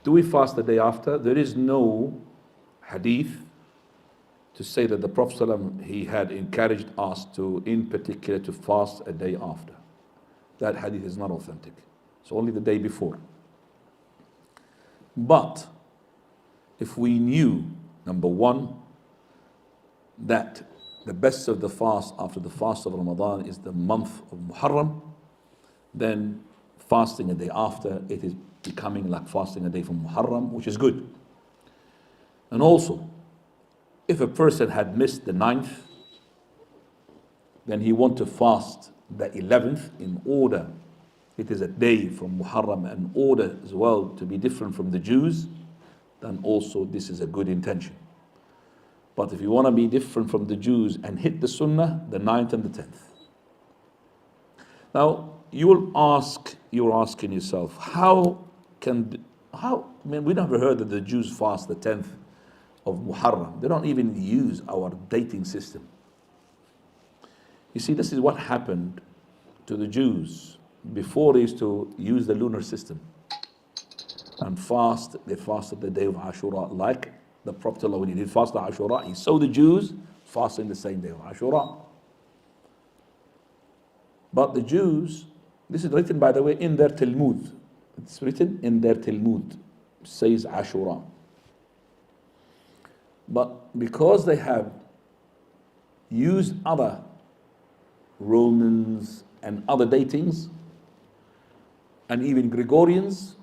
Do we fast the day after? There is no hadith to say that the Prophet ﷺ, he had encouraged us to, in particular, to fast a day after. That hadith is not authentic. It's only the day before. But if we knew, number one, that the best of the fast after the fast of Ramadan is the month of Muharram, then fasting a day after, it is becoming like fasting a day from Muharram, which is good. And also, if a person had missed the 9th, then he want to fast the 11th in order, it is a day from Muharram, in order as well to be different from the Jews, then also this is a good intention. But if you want to be different from the Jews and hit the Sunnah, the 9th and the 10th. Now, you're asking yourself, we never heard that the Jews fast the 10th of Muharram. They don't even use our dating system. You see, this is what happened to the Jews before they used to use the lunar system and fast. They fasted the day of Āshūra, like the Prophet, when he did fast the Āshūra, he saw the Jews fasting the same day of Āshūra. But the Jews, this is written, by the way, in their Talmud. It's written in their Talmud. It says Āshūra. But because they have used other Romans and other datings, and even Gregorians,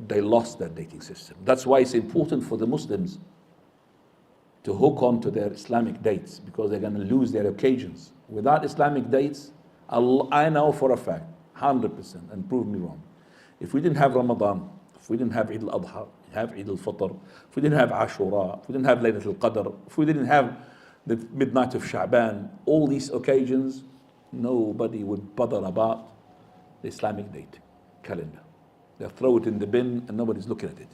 they lost their dating system. That's why it's important for the Muslims to hook on to their Islamic dates, because they're going to lose their occasions. Without Islamic dates, I know for a fact, 100%, and prove me wrong, if we didn't have Ramadan, if we didn't have Eid al-Adha, have Eid al-Fitr, if we didn't have Āshūra, if we didn't have Laylatul Qadr, if we didn't have the midnight of Sha'ban, all these occasions, nobody would bother about the Islamic date calendar. They'll throw it in the bin and nobody's looking at it.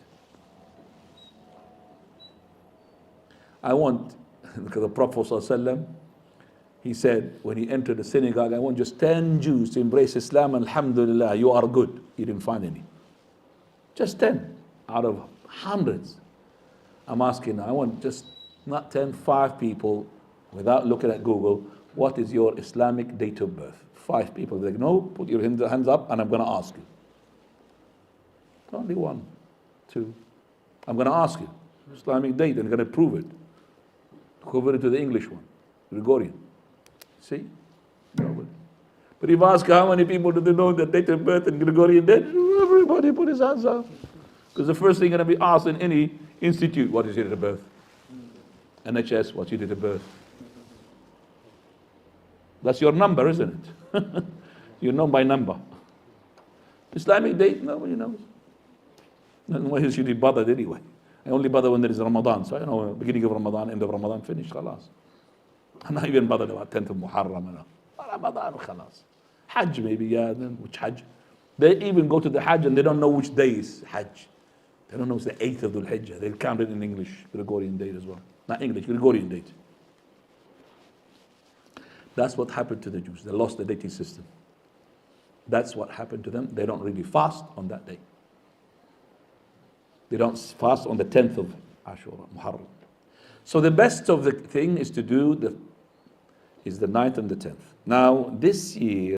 Because the Prophet ﷺ, he said when he entered the synagogue, I want just 10 Jews to embrace Islam, and alhamdulillah, you are good. He didn't find any. Just 10 out of hundreds. I'm asking, I want just not 10, 5 people, without looking at Google, what is your Islamic date of birth? 5 people. They're like, no, put your hands up and I'm going to ask you. Only 1, 2. I'm going to ask you. Islamic date, and I'm going to prove it. Convert it to the English one, Gregorian. See? Nobody. But if I ask how many people do they know the date of birth and Gregorian date, everybody put his hands up. Because the first thing going to be asked in any institute, what is your date of birth? NHS, what's your date of birth? That's your number, isn't it? You're known by number. Islamic date, nobody knows. Why should you bother anyway? I only bother when there is Ramadan. So I know beginning of Ramadan, end of Ramadan, finish, khalas. I'm not even bothered about 10th of Muharram. Ramadan, khalas. Hajj maybe, yeah, then which Hajj? They even go to the Hajj and they don't know which day is Hajj. They don't know it's the 8th of Dhul Hijjah. They'll count it in English, Gregorian date as well. Not English, Gregorian date. That's what happened to the Jews. They lost the dating system. That's what happened to them. They don't really fast on that day. They don't fast on the 10th of Āshūra, Muharram. So the best of the thing is to do is the 9th and the 10th. Now, this year,